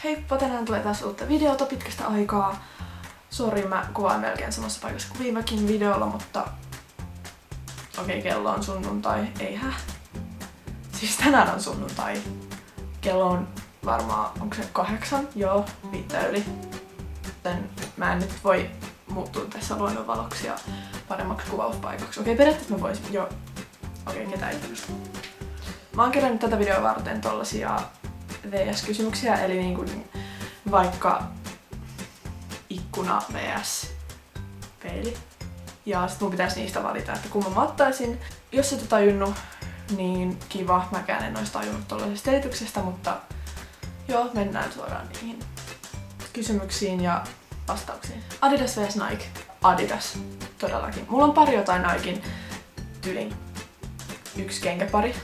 Heippa, tänään tulee taas uutta videota pitkästä aikaa. Sori, mä kuvaan melkein samassa paikassa kuin viimekin videolla, mutta okei, kello on sunnuntai, eihän. Siis tänään on sunnuntai. Kello on varmaan, onko se 8? Joo, 5 yli. Joten mä en nyt voi muuttua tässä luonnonvaloksi ja paremmaksi kuvauspaikaksi. Okei, periaatteessa mä voisin jo. Okei, ketä ei kiinnosta. Mä oon kerännyt tätä videoa varten tollasia VS-kysymyksiä, eli niin kuin vaikka ikkuna vs peili. Ja sit mun pitäisi niistä valita, että kumman mä ottaisin. Jos et tajunnut, niin kiva. Mäkään en ois tajunnut tollasesta selityksestä, mutta joo, mennään suoraan niihin kysymyksiin ja vastauksiin. Adidas vs Nike. Adidas, todellakin. Mulla on pari jotain Niken tyylin yksi kenkäpari.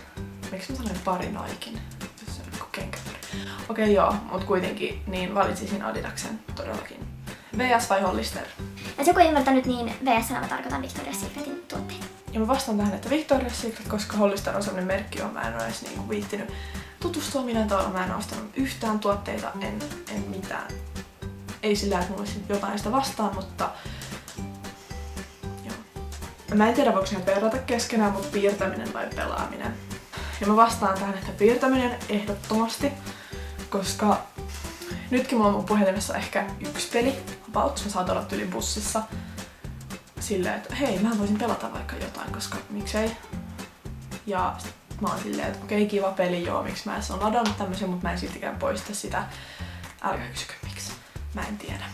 Miksi mä sanoin pari Niken? Jos on kenkäpari. Okei, joo, mut kuitenkin niin valitsisin Adidaksen todellakin. VS vai Hollister? Jos joku ei ymmärtänyt, niin VS-nä mä tarkoitan Victoria's Secretin tuotteita. Ja mä vastaan tähän, että Victoria's Secret, koska Hollister on sellainen merkki, johon mä en ole edes niinku viittinyt tutustua millään tavalla. Mä en ole ostanut yhtään tuotteita, en mitään. Ei sillä, että mulla olisi jotain sitä vastaan, mutta joo. Mä en tiedä, voiko ne verrata keskenään, mutta piirtäminen vai pelaaminen. Ja mä vastaan tähän, että piirtäminen ehdottomasti, koska nytkin mulla on mun puhelimessa ehkä yksi peli, about, mä saatan olla tyylin bussissa silleen, että hei, mä voisin pelata vaikka jotain, koska miksei. Ja sit mä oon silleen, että okei, kiva peli, joo, miksi mä en ole ladannut tämmösen, mutta mä en siltikään poista sitä. Älkää kysykö miksi, mä en tiedä.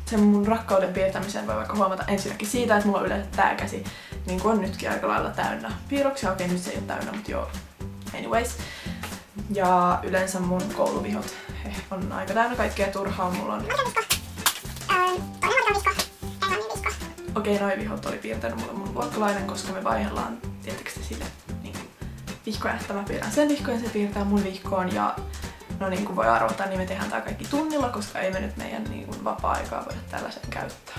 Sen mun rakkauden piirtämiseen voi vaikka huomata ensinnäkin siitä, että mulla on yleensä tää käsi, niin kuin on nytkin aika lailla täynnä piirroksia. Okei, nyt se ei ole täynnä, mutta joo, anyways. Ja yleensä mun kouluvihot on aika täynnä kaikkea turhaa. Mulla on okei, noi vihot oli piirtänyt mulle mun luokkalainen, koska me vaihdellaan, tietääkö te sille niin vihkoja, että mä piirrän sen vihkoon ja se piirtää mun vihkoon. Ja no niin kuin voi arvata, niin me tehdään tää kaikki tunnilla, koska ei me nyt meidän niin kuin vapaa-aikaa voida tällaisen käyttää.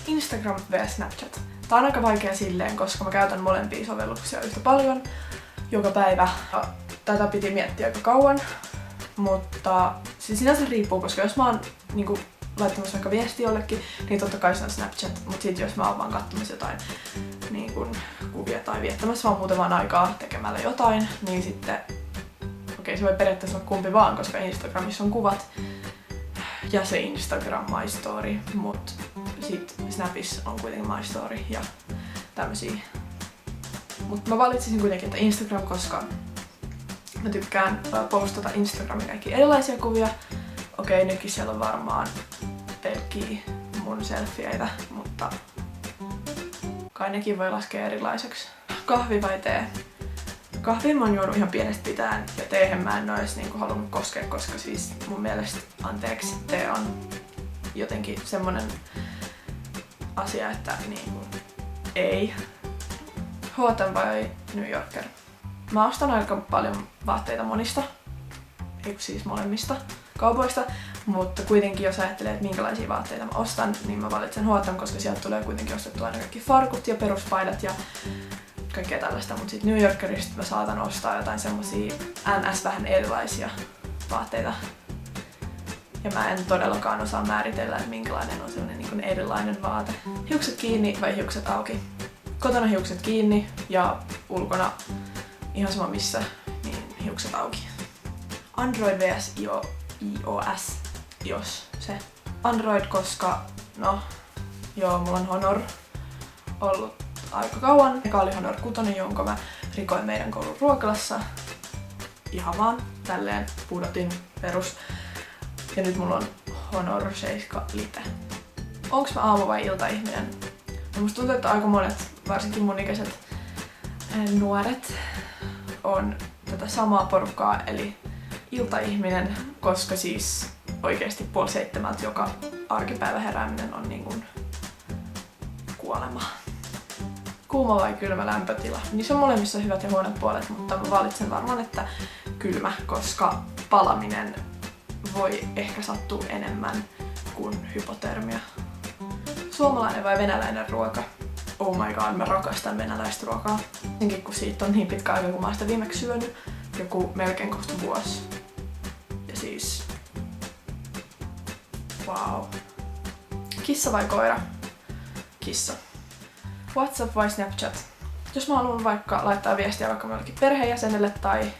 Instagram vs Snapchat. Tää on aika vaikea silleen, koska mä käytän molempia sovelluksia yhtä paljon joka päivä. Tätä piti miettiä aika kauan, mutta siis sinänsä riippuu, koska jos mä oon niinku laittamassa vaikka viesti jollekin, niin totta kai se on Snapchat, mutta sit jos mä oon vaan katsomassa jotain niin kun kuvia tai viettämässä vaan muutaman aikaa tekemällä jotain, niin sitten okei, se voi periaatteessa olla kumpi vaan, koska Instagramissa on kuvat ja se Instagram My Story, mut sit Snapissa on kuitenkin My Story ja tämmösiä. Mut mä valitsisin kuitenkin, että Instagram, koska mä tykkään postata Instagramin kaikki erilaisia kuvia. Okei, nytkin siellä on varmaan pelkkiä mun selfieitä, mutta kai nekin voi laskea erilaiseksi. Kahvi vai tee? Kahvia mä oon juonut ihan pienestä pitäen ja teehen mä en oo edes niinku halunnut koskea, koska siis mun mielestä, anteeksi, tee on jotenkin semmonen asia, että niinku ei. H&M vai New Yorker? Mä ostan aika paljon vaatteita monista, eikö siis molemmista kaupoista, mutta kuitenkin jos ajattelee, että minkälaisia vaatteita mä ostan, niin mä valitsen H&M, koska sieltä tulee kuitenkin ostettua aina kaikki farkut ja peruspaidat ja kaikkea tällaista, mutta sit New Yorkerista mä saatan ostaa jotain semmosia NS vähän erilaisia vaatteita. Ja mä en todellakaan osaa määritellä, että minkälainen on sellainen niin kuin erilainen vaate. Hiukset kiinni vai hiukset auki? Kotona hiukset kiinni ja ulkona ihan sama missä, niin hiukset auki. Android vs iOS, se. Android, koska no, joo, mulla on Honor ollut aika kauan. Eka oli Honor 6, jonka mä rikoin meidän koulun ruokalassa. Ihan vaan tälleen pudotin perus. Ja nyt mulla on Honor 7 Lite. Onks mä aamu- vai iltaihminen? No musta tuntuu, että aika monet, varsinkin mun ikäiset nuoret, on tätä samaa porukkaa, eli iltaihminen, koska siis oikeesti 6:30 joka arkipäivä herääminen on niin kuin kuolema. Kuuma vai kylmä lämpötila? Niissä on molemmissa hyvät ja huonot puolet, mutta mä valitsen varmaan, että kylmä, koska palaminen voi ehkä sattua enemmän kuin hypotermia. Suomalainen vai venäläinen ruoka? Oh my god, mä rakastan venäläistä ruokaa. Enkin kun siitä on niin pitkä aika, kun mä oon sitä viimeksi syönyt, joku melkein kohta vuosi. Ja siis Wow. Kissa vai koira? Kissa. WhatsApp vai Snapchat? Jos mä haluan vaikka laittaa viestiä vaikka jollekin perheenjäsenelle tai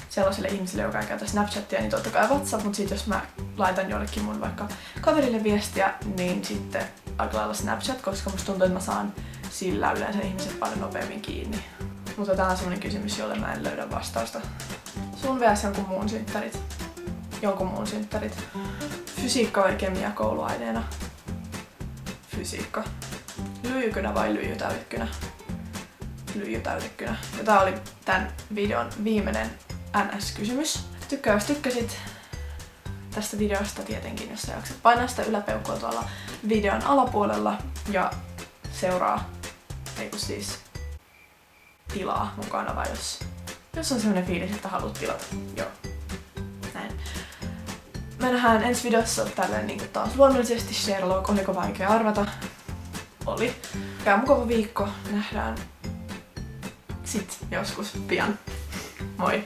sellaiselle ihmiselle, joka ei käytä Snapchatia, niin totta kai WhatsApp, mutta sit jos mä laitan jollekin mun vaikka kaverille viestiä, niin sitten aika lailla Snapchat, koska musta tuntuu, että mä saan sillä yleensä ihmiset paljon nopeammin kiinni. Mutta tää on semmonen kysymys, jolle mä en löydä vastausta. Sun vs jonkun muun synttärit. Jonkun muun synttärit. Fysiikka vai kemia kouluaineena? Fysiikka. Lyijykynä vai lyijytäytekynä? Lyijytäytekynä. Ja tää oli tän videon viimeinen NS-kysymys. Jos tykkäsit tästä videosta tietenkin, jos sä jaksat painaa sitä yläpeukkua tuolla videon alapuolella ja seuraa, siis tilaa mun kanava, jos on semmonen fiilis, että haluat tilata. Joo. Näin. Me nähdään ensi videossa tälleen niinku taas luonnollisesti Sherlock. Oliko vaikea arvata? Oli. Käy mukava viikko. Nähdään sit joskus pian. Moi!